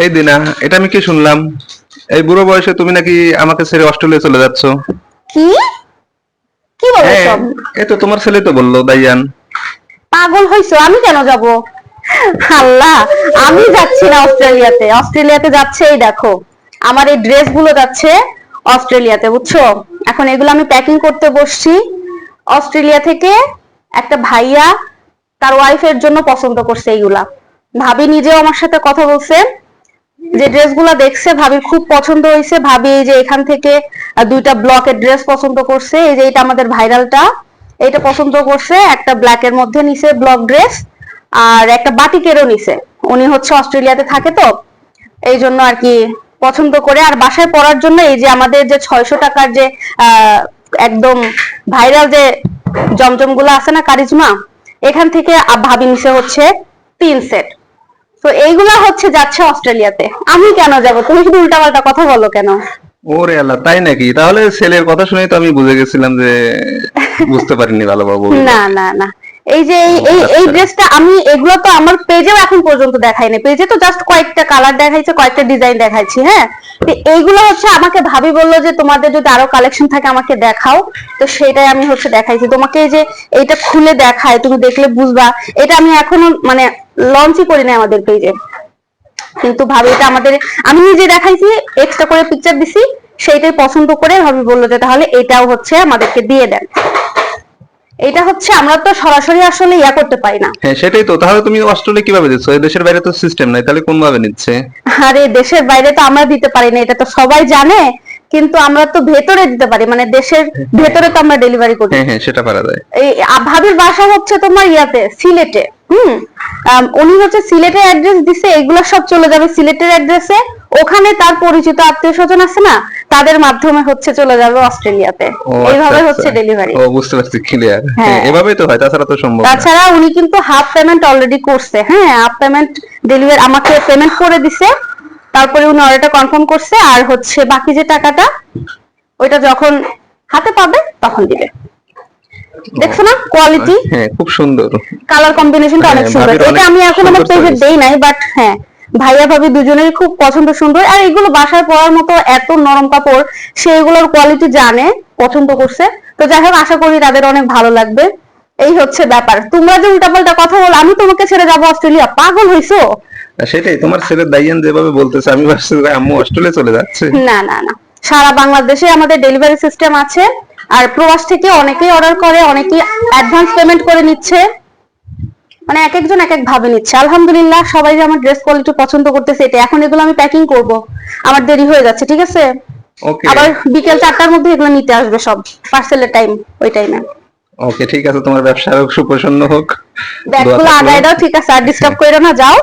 এই দিনা, এটা আমি কি শুনলাম? এই বুড়ো বয়সে তুমি নাকি আমাকে ছেড়ে অস্ট্রেলিয়া চলে যাচ্ছ? কি কি বলো হ্যাঁ, সব? এই তো তোমার ছেলে তো বললো, দাইয়ান। পাগল হইছো? আমি কেন যাব? আল্লাহ, আমি যাচ্ছি না অস্ট্রেলিয়াতে। অস্ট্রেলিয়াতে যাচ্ছে এই দেখো, আমার এই ড্রেস গুলো যাচ্ছে অস্ট্রেলিয়াতে, বুঝছো? এখন এগুলো আমি প্যাকিং করতে বসছি। অস্ট্রেলিয়া থেকে একটা ভাইয়া তার ওয়াইফের জন্য পছন্দ করছে এইগুলা। ভাবি নিজেও আমার সাথে কথা বলছে, যে ড্রেসগুলো দেখছে ভাবির খুব পছন্দ হয়েছে। ভাবি এই যে এখান থেকে দুইটা ব্লকের ড্রেস পছন্দ করছে। এই যে এটা আমাদের ভাইরালটা, এটা পছন্দ করছে। একটা ব্ল্যাকের মধ্যে নিছে ব্লক ড্রেস, আর একটা বাটিকেরও নিছে। উনি হচ্ছে অস্ট্রেলিয়াতে থাকে তো, এই জন্য আর কি পছন্দ করে। আর বাসায় পরার জন্য এই যে আমাদের যে 600 টাকার যে একদম ভাইরাল যে জমজম গুলো আছে না, কারিজমা, এখান থেকে ভাবি নিছে হচ্ছে 3 সেট। তো এইগুলা হচ্ছে যাচ্ছে অস্ট্রেলিয়াতে। আমি কেন যাব? তুমি শুধু উল্টাপাল্টা কথা বলো কেন? ওরে আল্লাহ, তাই নাকি? তাহলে ছেলের কথা শুনেই তো আমি বুঝে গেছিলাম যে বুঝতে পারিনি ভালোভাবে বলবো। না না না, এই যে এই ও এই এই আচ্ছা। ড্রেসটা আমি, এগুলো তো আমার পেজেও এখন পর্যন্ত দেখাই নাই। পেজে তো জাস্ট কয়েকটা কালার দেখাইছে, কয়েকটা ডিজাইন দেখাইছি। হ্যাঁ, তো এইগুলো হচ্ছে আমাকে ভাবি বললো যে তোমাদের যদি আরো কালেকশন থাকে আমাকে দেখাও। তো সেটাই আমি হচ্ছে দেখাইছি তোমাকে। এই যে এইটা খুলে দেখায়, তুমি দেখলে বুঝবা। এটা আমি এখনো মানে লঞ্চই করি না আমাদের পেজে, কিন্তু ভাবি এটা আমাদের, আমি নিজে দেখাইছি, এক্সট্রা করে পিকচার দিছি। সেইটাই পছন্দ করে ভাবি বললো যে তাহলে এটাও হচ্ছে আমাদেরকে দিয়ে দেন। এটা হচ্ছে আমরা তো সরাসরি আসলে ইয়া করতে পারি না। হ্যাঁ, সেটাই তো। তাহলে তুমি অস্ট্রেলিয়া কিভাবে দিচ্ছ? এই দেশের বাইরে তো সিস্টেম নাই, তাহলে কোন ভাবে নিচ্ছে? আরে দেশের বাইরে তো আমরা দিতে পারি না, এটা তো সবাই জানে। কিন্তু আমরা তো ভেতরে দিতে পারি, মানে দেশের ভেতরে তো আমরা ডেলিভারি করি। হ্যাঁ হ্যাঁ, সেটা পারা যায়। এই ভাবির বাসা হচ্ছে তোমার ইয়াতে, সিলেটে। উনি হচ্ছে সিলেটের অ্যাড্রেস দিছে, এগুলো সব চলে যাবে সিলেটের অ্যাড্রেসে। ওখানে তার পরিচিত আত্মীয় স্বজন আছে না, তাদের মাধ্যমে হচ্ছে চলে যাবে অস্ট্রেলিয়াতে। ও আচ্ছা এইভাবে আচ্ছা। হচ্ছে ডেলিভারি। ও, বুঝতে পারছি, ক্লিয়ার। হ্যাঁ, হ্যাঁ, এভাবেই তো হয়, তাছাড়া তো সম্ভব না। তাছাড়া উনি কিন্তু হাফ পেমেন্ট অলরেডি করছে। হ্যাঁ, হাফ পেমেন্ট ডেলিভারি আমাকে পেমেন্ট করে দিছে। তারপরে উনি অর্ডারটা কনফার্ম করছে, আর হচ্ছে বাকি যে টাকাটা ওইটা যখন হাতে পাবে তখন দিবে। দেখছো না কোয়ালিটি? হ্যাঁ, খুব সুন্দর। কালার কম্বিনেশনটা অনেক হ্যাঁ, সুন্দর। ভাবির এটা অনেক আমি এখন আমার সুন্দর পেজে চয়েস। দেই নাই, বাট হ্যাঁ, ভাইয়া ভাবি দুজনেরই খুব পছন্দ সুন্দর। আর এগুলো বাসায় পরার মতো এত নরম কাপড়, সে এগুলোর কোয়ালিটি জানে, পছন্দ করছে। তো যাই হোক, আশা করি তাদের অনেক ভালো লাগবে। এই হচ্ছে ব্যাপার। তোমরা যে উল্টাপাল্টা কথা বলো, আমি তোমাকে ছেড়ে যাবো অস্ট্রেলিয়া, পাগল হইছো? সেটাই, তোমার ছেলে দাইয়ান যেভাবে বলতেছে আমি ভাবছি যে আম্মু অস্ট্রেলিয়া চলে যাচ্ছে। না না না, সারা বাংলাদেশে আমাদের ডেলিভারি সিস্টেম আছে। আর প্রবাস থেকে অনেকেই অর্ডার করে, অনেকেই অ্যাডভান্স পেমেন্ট করে নিচ্ছে। মানে এক একজন এক এক ভাবে নিচ্ছে। আলহামদুলিল্লাহ, সবাই যে আমার ড্রেস কোয়ালিটি পছন্দ করতেছে। এটা এখন এগুলো আমি প্যাকিং করব, আমার দেরি হয়ে যাচ্ছে, ঠিক আছে? ওকে। আবার বিকেল 4টার মধ্যে এগুলো নিতে আসবে সব, পার্সেলের টাইম ওই টাইমে। ওকে, ঠিক আছে, তোমার ব্যবসা আরো সুপ্রসন্ন হোক। দোয়া ব্যাগগুলো থাকলো। আগায় দাও, ঠিক আছে? আর ডিস্টার্ব করো না, যাও।